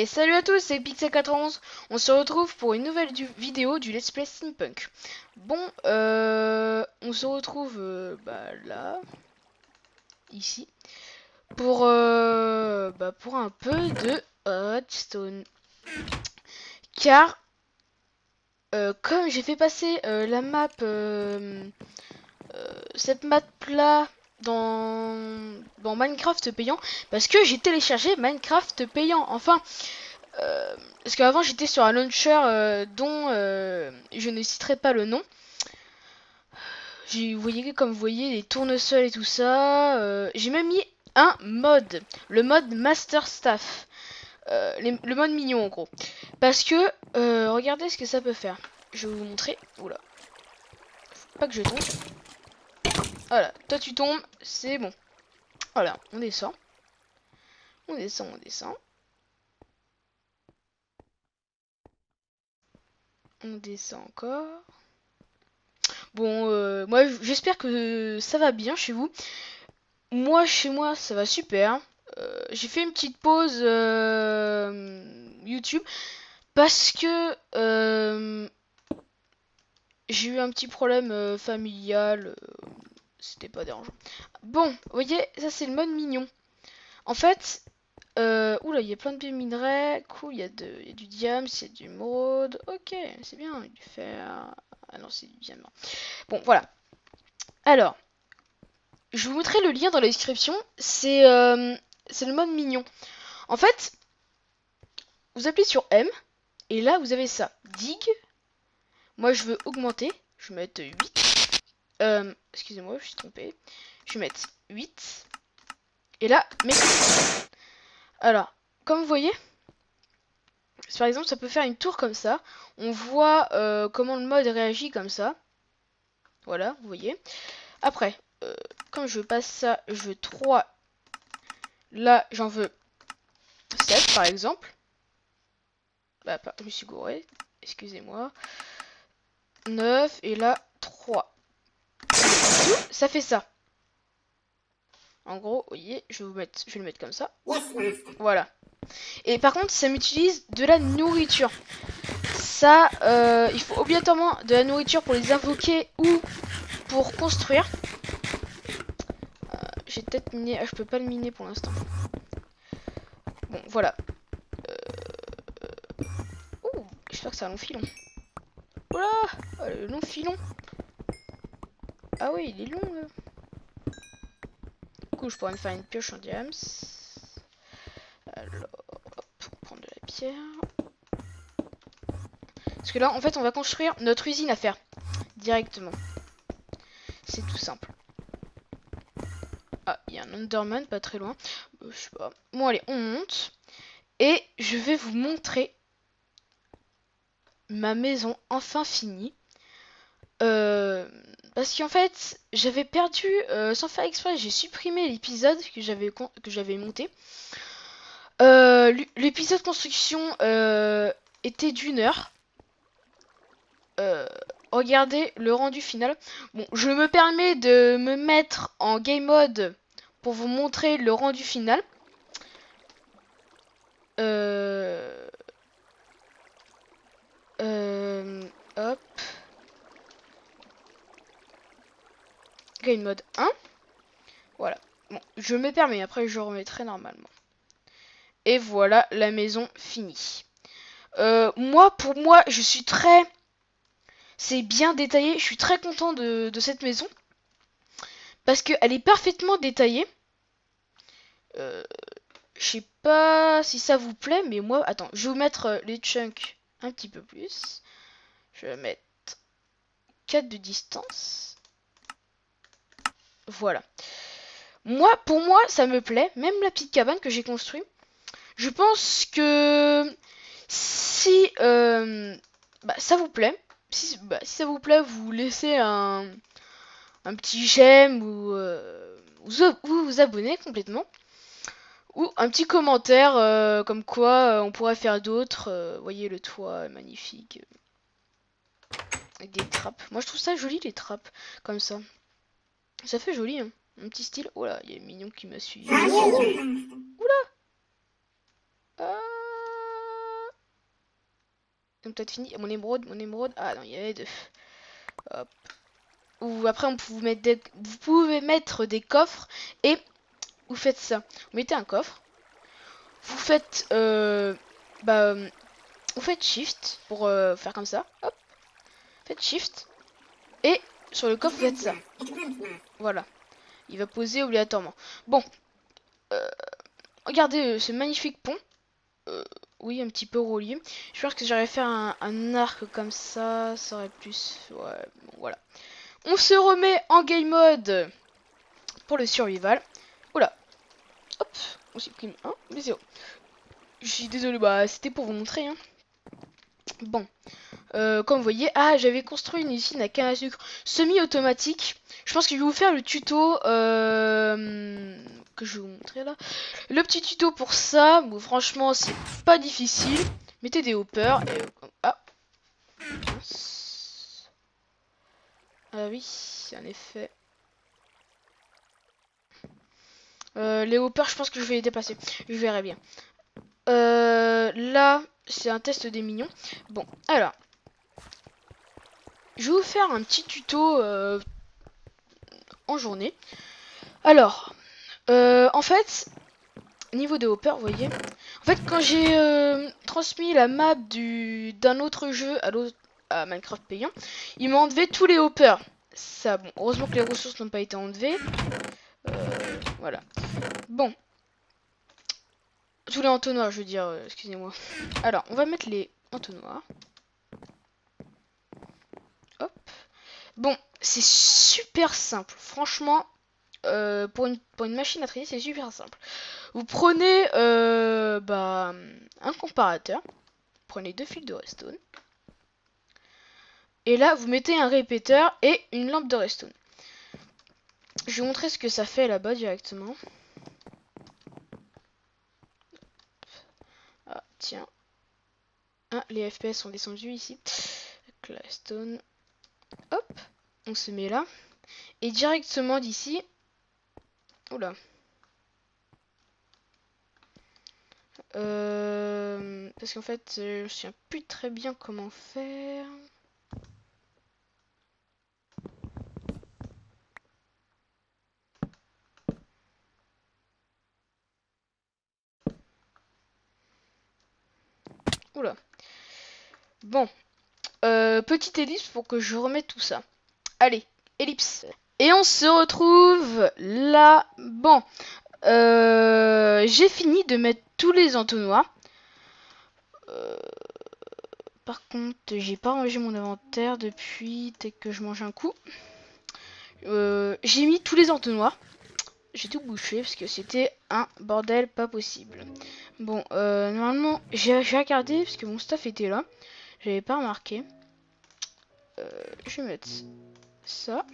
Et salut à tous, c'est Pixel91. On se retrouve pour une nouvelle vidéo du Let's Play Steampunk. Bon, on se retrouve là, ici, pour un peu de redstone. Car, comme j'ai fait passer la map, cette map là dans Minecraft payant, parce que j'ai téléchargé Minecraft payant, enfin. Parce qu'avant j'étais sur un launcher dont je ne citerai pas le nom. Vous voyez, comme vous voyez, les tournesols et tout ça. J'ai même mis un mode, le mode Master Staff. Le mode mignon en gros. Parce que, regardez ce que ça peut faire. Je vais vous montrer. Oula. Faut pas que je tombe. Voilà, toi tu tombes, c'est bon. Voilà, on descend. On descend, on descend. On descend encore. Bon, moi j'espère que ça va bien chez vous. Moi, chez moi, ça va super. J'ai fait une petite pause YouTube parce que j'ai eu un petit problème familial. C'était pas dérangeant. Bon, vous voyez, ça c'est le mode mignon. En fait, oula, il y a plein de pieds minerais. Cool, il y a du diamant, il y a du émeraude. Ok, c'est bien, il y a du fer. Ah non, c'est du diamant. Bon, voilà. Alors, je vous mettrai le lien dans la description. C'est le mode mignon. En fait, vous appuyez sur M. Et là, vous avez ça. Dig. Moi, je veux augmenter. Je vais mettre 8. Excusez-moi, je suis trompé. Je vais mettre 8. Et là, mais... Alors, comme vous voyez, par exemple, ça peut faire une tour comme ça. On voit comment le mode réagit comme ça. Voilà, vous voyez. Après, comme je passe ça, je veux 3. Là, j'en veux 7, par exemple. Bah, je me suis gouré. Excusez-moi. 9. Et là, 3. Ça fait ça. En gros, vous voyez, je vais le mettre comme ça. Voilà. Et par contre, ça m'utilise de la nourriture. Ça, il faut obligatoirement de la nourriture pour les invoquer ou pour construire. J'ai peut-être miné. Ah, je peux pas le miner pour l'instant. Bon, voilà. Ouh, j'espère que c'est un long filon. Oula, le long filon. Ah oui, il est long. Du coup, je pourrais me faire une pioche en diams. Alors, pour prendre de la pierre. Parce que là, en fait, on va construire notre usine à faire directement. C'est tout simple. Ah, il y a un Enderman pas très loin. Je sais pas. Bon, allez, on monte. Et je vais vous montrer ma maison enfin finie. Parce qu'en fait, j'avais perdu, sans faire exprès, j'ai supprimé l'épisode que j'avais monté. L'épisode construction était d'1 heure. Regardez le rendu final. Bon, je me permets de me mettre en game mode pour vous montrer le rendu final. Hop. Game mode 1. Voilà. Bon, je me permets, après je remettrai normalement. Et voilà la maison finie. Pour moi, je suis très... C'est bien détaillé, je suis très content de cette maison. Parce qu'elle est parfaitement détaillée. Je sais pas si ça vous plaît, mais moi... Attends, je vais vous mettre les chunks un petit peu plus. Je vais mettre 4 de distance. Voilà. Pour moi, ça me plaît. Même la petite cabane que j'ai construite. Je pense que si ça vous plaît, si ça vous plaît, vous laissez un petit j'aime ou vous abonnez complètement. Ou un petit commentaire comme quoi on pourrait faire d'autres. Voyez le toit magnifique. Avec des trappes. Moi je trouve ça joli les trappes comme ça. Ça fait joli hein. Un petit style. Oh là, il y a Mignon qui m'a suivi. Oula. Ils ont peut-être fini. Mon émeraude. Ah non, il y avait deux. Hop. Ou après, vous pouvez mettre des coffres et vous faites ça. Vous mettez un coffre. Vous faites, vous faites Shift pour faire comme ça. Hop. Faites Shift. Et sur le coffre, vous faites ça. Voilà. Il va poser obligatoirement. Bon. Regardez ce magnifique pont. Oui, un petit peu relié. Je pense que j'aurais fait un arc comme ça. Ça aurait plus... Ouais, bon, voilà. On se remet en game mode pour le survival. Oula. Hop. On supprime 1, mais 0. Je suis désolé, bah c'était pour vous montrer. Hein. Bon. Comme vous voyez, j'avais construit une usine à canne à sucre semi-automatique. Je pense que je vais vous faire le tuto que je vais vous montrer là. Le petit tuto pour ça, bon, franchement, c'est pas difficile. Mettez des hoppers et... Ah. Ah oui, en effet. Les hoppers, je pense que je vais les dépasser. Je verrai bien. Là, c'est un test des mignons. Bon, alors. Je vais vous faire un petit tuto en journée. Alors, en fait, niveau des hoppers, vous voyez. En fait, quand j'ai transmis la map d'un autre jeu à Minecraft payant, il m'a enlevé tous les hoppers. Ça, bon, heureusement que les ressources n'ont pas été enlevées. Voilà. Bon. Tous les entonnoirs, je veux dire, excusez-moi. Alors, on va mettre les entonnoirs. Hop. Bon, c'est super simple. Franchement, pour une machine à trier, c'est super simple. Vous prenez un comparateur. Prenez 2 fils de redstone. Et là, vous mettez un répéteur et une lampe de redstone. Je vais vous montrer ce que ça fait là-bas directement. Ah, tiens. Ah, les FPS sont descendus ici. La redstone. Hop. On se met là. Et directement d'ici... Oula. Parce qu'en fait, je ne sais plus très bien comment faire. Oula. Bon. Petite ellipse pour que je remette tout ça. Allez, ellipse. Et on se retrouve là. Bon. J'ai fini de mettre tous les entonnoirs. Par contre, j'ai pas rangé mon inventaire depuis dès que je mange un coup. J'ai mis tous les entonnoirs. J'ai tout bouché parce que c'était un bordel pas possible. Bon, normalement, j'ai regardé parce que mon staff était là. J'avais pas remarqué. Je vais mettre ça.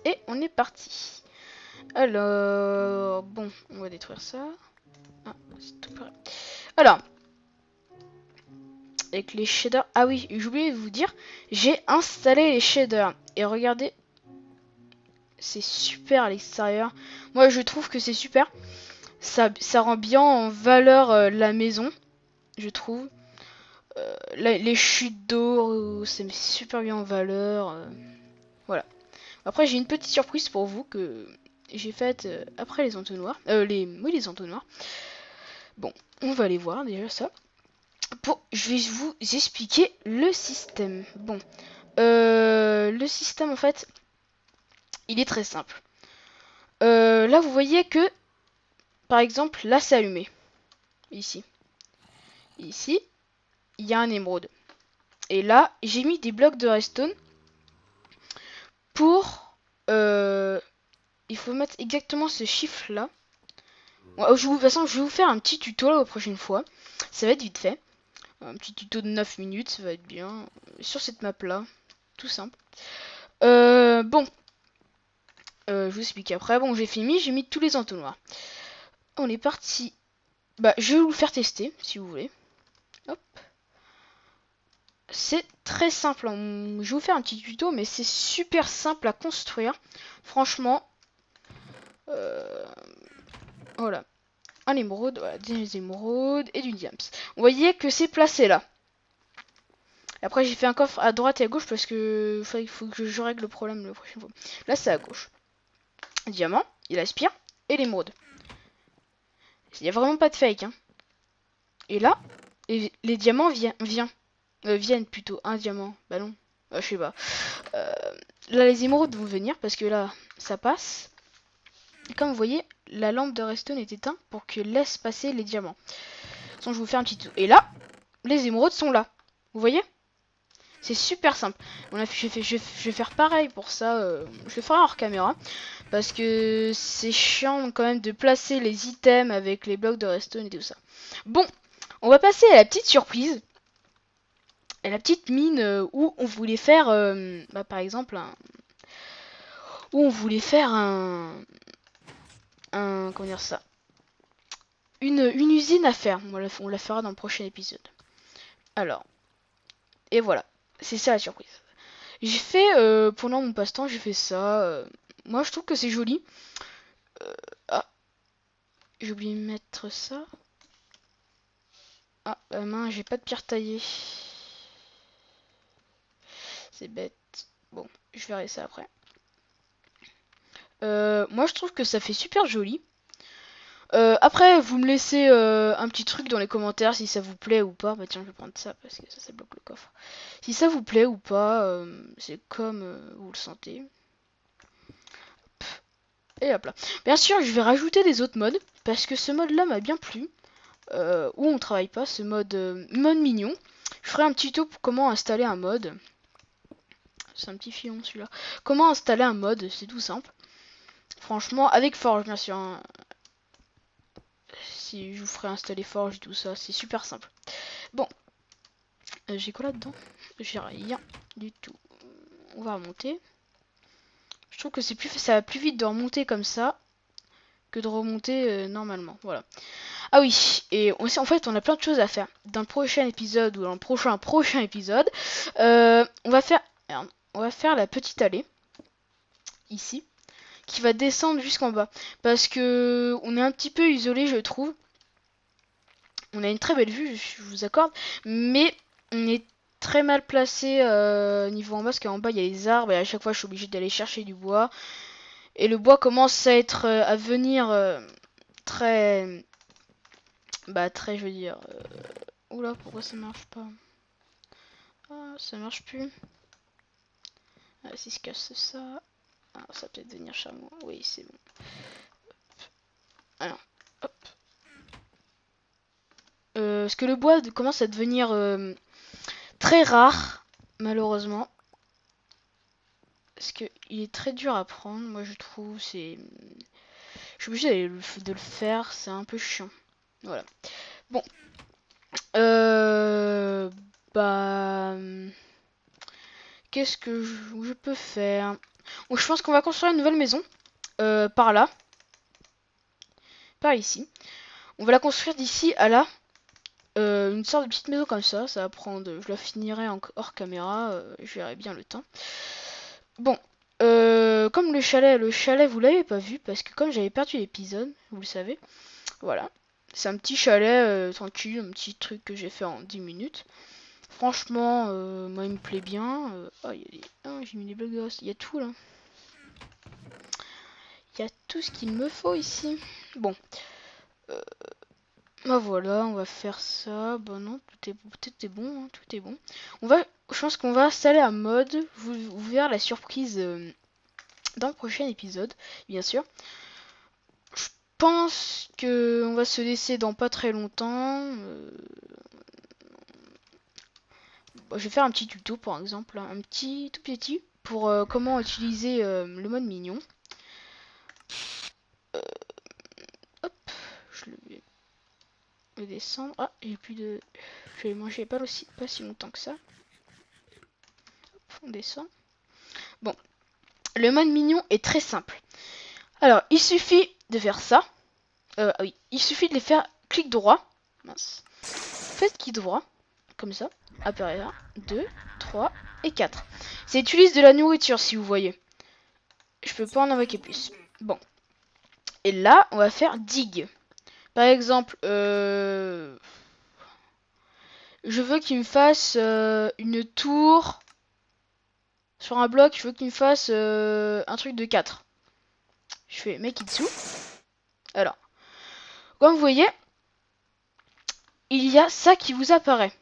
Et on est parti. Alors, bon, on va détruire ça. Ah, c'est tout pareil. Alors, avec les shaders. Ah oui, j'ai oublié de vous dire, j'ai installé les shaders. Et regardez, c'est super à l'extérieur. Moi, je trouve que c'est super. Ça rend bien en valeur la maison, je trouve. Les chutes d'eau, ça met super bien en valeur. Voilà. Après, j'ai une petite surprise pour vous que j'ai faite après les entonnoirs. Oui, les entonnoirs. Bon, on va aller voir déjà ça. Je vais vous expliquer le système. Bon, le système en fait, il est très simple. Là, vous voyez que, par exemple, là c'est allumé. Ici. Ici, il y a un émeraude. Et là, j'ai mis des blocs de redstone pour... il faut mettre exactement ce chiffre là. Bon, de toute façon, je vais vous faire un petit tuto la prochaine fois. Ça va être vite fait. Un petit tuto de 9 minutes, ça va être bien. Sur cette map là. Tout simple. Bon. Je vous explique après. Bon, j'ai fini, j'ai mis tous les entonnoirs. On est parti. Bah, je vais vous le faire tester, si vous voulez. Hop. C'est très simple. Je vais vous faire un petit tuto, mais c'est super simple à construire. Franchement. Voilà. Un émeraude, voilà, des émeraudes et du diams. Vous voyez que c'est placé là. Après, j'ai fait un coffre à droite et à gauche parce que il faut que je règle le problème la prochaine fois. Là, c'est à gauche. Diamant, il aspire, et l'émeraude. Il n'y a vraiment pas de fake, hein. Et là, les diamants viennent plutôt. Un diamant, bah non, je sais pas. Euh, Là, les émeraudes vont venir parce que là, ça passe. Et comme vous voyez, la lampe de redstone est éteinte pour que laisse passer les diamants. Sinon, je vous fais un petit tour. Et là, les émeraudes sont là. Vous voyez? C'est super simple. Je vais faire pareil pour ça. Je le ferai hors caméra. Parce que c'est chiant quand même de placer les items avec les blocs de redstone et tout ça. Bon, on va passer à la petite surprise. Et la petite mine où on voulait faire, par exemple, où on voulait faire comment dire ça, une usine à faire. On la fera dans le prochain épisode. Alors, et voilà, c'est ça la surprise. J'ai fait, pendant mon passe-temps, j'ai fait ça. Moi, je trouve que c'est joli. Ah, j'ai oublié de mettre ça. Ah, mince, j'ai pas de pierre taillée. C'est bête. Bon, je verrai ça après. Moi, je trouve que ça fait super joli. Après, vous me laissez un petit truc dans les commentaires si ça vous plaît ou pas. Bah tiens, je vais prendre ça parce que ça bloque le coffre. Si ça vous plaît ou pas, c'est comme vous le sentez. Et hop là. Bien sûr, je vais rajouter des autres modes parce que ce mode-là m'a bien plu. Où on travaille pas, ce mode mignon. Je ferai un petit tuto pour comment installer un mode. C'est un petit filon celui-là. Comment installer un mode, c'est tout simple. Franchement, avec Forge bien sûr, hein. Si je vous ferai installer Forge et tout ça, c'est super simple. Bon, j'ai quoi là-dedans? J'ai rien du tout. On va remonter. Je trouve que ça va plus vite de remonter comme ça que de remonter normalement. Voilà. Ah oui, et en fait, on a plein de choses à faire. Dans le prochain épisode ou dans le prochain épisode, on va faire la petite allée ici qui va descendre jusqu'en bas parce que on est un petit peu isolé, je trouve. On a une très belle vue, je vous accorde, mais on est très mal placé niveau en bas parce qu'en bas il y a les arbres et à chaque fois je suis obligée d'aller chercher du bois et le bois commence à être à venir très très je veux dire oula, pourquoi ça marche pas? Ah, ça marche plus. Ah, si je casse ça, ah, ça va peut-être devenir charmant. Oui, c'est bon. Alors, hop. Parce que le bois commence à devenir très rare, malheureusement. Parce que il est très dur à prendre, moi je trouve. Je suis obligée de le faire, c'est un peu chiant. Voilà. Bon. Bah... Qu'est-ce que je peux faire? Bon, je pense qu'on va construire une nouvelle maison. Par là. Par ici. On va la construire d'ici à là. Une sorte de petite maison comme ça. Ça va prendre... Je la finirai hors caméra. Je verrai bien le temps. Bon. Comme le chalet vous l'avez pas vu. Parce que comme j'avais perdu l'épisode, vous le savez. Voilà. C'est un petit chalet tranquille. Un petit truc que j'ai fait en 10 minutes. Franchement, moi il me plaît bien. Oh, j'ai mis des blocs de reste. Il y a tout là. Il y a tout ce qu'il me faut ici. Bon. Bah voilà, on va faire ça. Bah non, tout est bon, hein, tout est bon. Je pense qu'on va installer un mode. Vous verrez la surprise dans le prochain épisode, bien sûr. Je pense que on va se laisser dans pas très longtemps. Je vais faire un petit tuto par exemple, hein, un petit tout petit pour comment utiliser le mode mignon. Hop, je vais descendre. Ah, j'ai plus de. Je vais manger pas si longtemps que ça. Hop, on descend. Bon, le mode mignon est très simple. Alors, il suffit de faire ça. Ah oui, il suffit de les faire clic droit. Mince. Faites clic droit, comme ça. Apparaît 1, 2, 3 et 4. Ça utilise de la nourriture si vous voyez. Je peux pas en invoquer plus. Bon. Et là, on va faire dig. Par exemple, je veux qu'il me fasse une tour sur un bloc. Je veux qu'il me fasse un truc de 4. Je fais Mekitsu. Alors, comme vous voyez, il y a ça qui vous apparaît.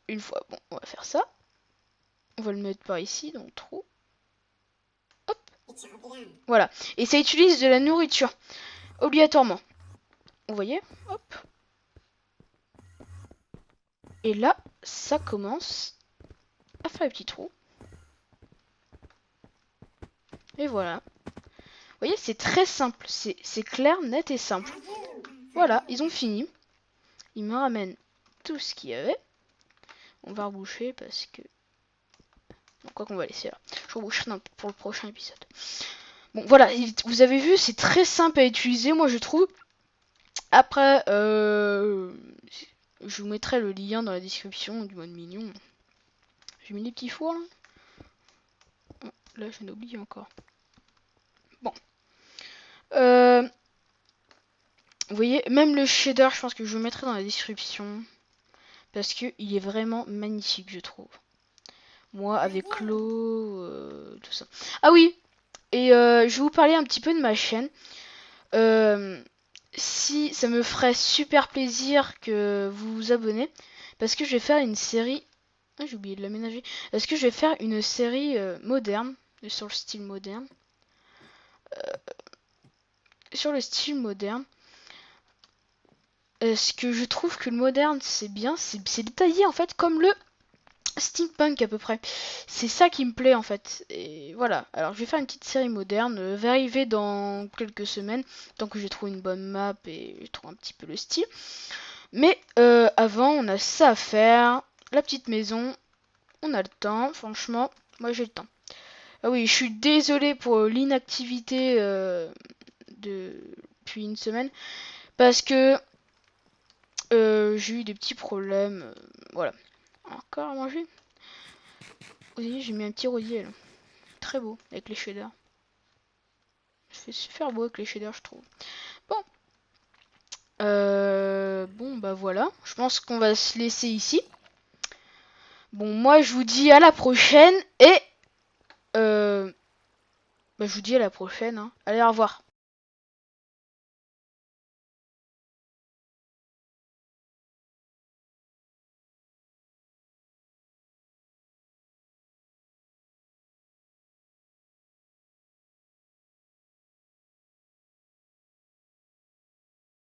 Une fois, bon, on va faire ça. On va le mettre par ici, dans le trou. Hop. Voilà. Et ça utilise de la nourriture. Obligatoirement. Vous voyez? Hop. Et là, ça commence à faire les petits trous. Et voilà. Vous voyez, c'est très simple. C'est clair, net et simple. Voilà, ils ont fini. Ils me ramènent tout ce qu'il y avait. On va reboucher parce que... Bon, quoi qu'on va laisser là. Je reboucherai pour le prochain épisode. Bon, voilà. Vous avez vu, c'est très simple à utiliser, moi je trouve. Après, je vous mettrai le lien dans la description du mode mignon. J'ai mis les petits fours là. Oh, là, je n'ai oublié encore. Bon. Vous voyez, même le shader, je pense que je vous mettrai dans la description. Parce que il est vraiment magnifique, je trouve. Moi, avec l'eau, tout ça. Ah oui, et je vais vous parler un petit peu de ma chaîne. Si ça me ferait super plaisir que vous vous abonnez. Parce que je vais faire une série... Ah, j'ai oublié de l'aménager. Parce que je vais faire une série moderne. Sur le style moderne. Sur le style moderne. Ce que je trouve que le moderne c'est bien, c'est détaillé en fait comme le steampunk à peu près. C'est ça qui me plaît en fait. Et voilà. Alors je vais faire une petite série moderne. Va arriver dans quelques semaines. Tant que j'ai trouvé une bonne map et je trouve un petit peu le style. Mais avant on a ça à faire. La petite maison. On a le temps. Franchement, moi j'ai le temps. Ah oui, je suis désolée pour l'inactivité depuis une semaine. Parce que j'ai eu des petits problèmes. Voilà. Encore à manger. Vous voyez, j'ai mis un petit rosier là. Très beau avec les shaders. C'est super beau avec les shaders, je trouve. Bon. Bon, bah voilà. Je pense qu'on va se laisser ici. Bon, moi, je vous dis à la prochaine. Et... bah, je vous dis à la prochaine. Hein. Allez, au revoir.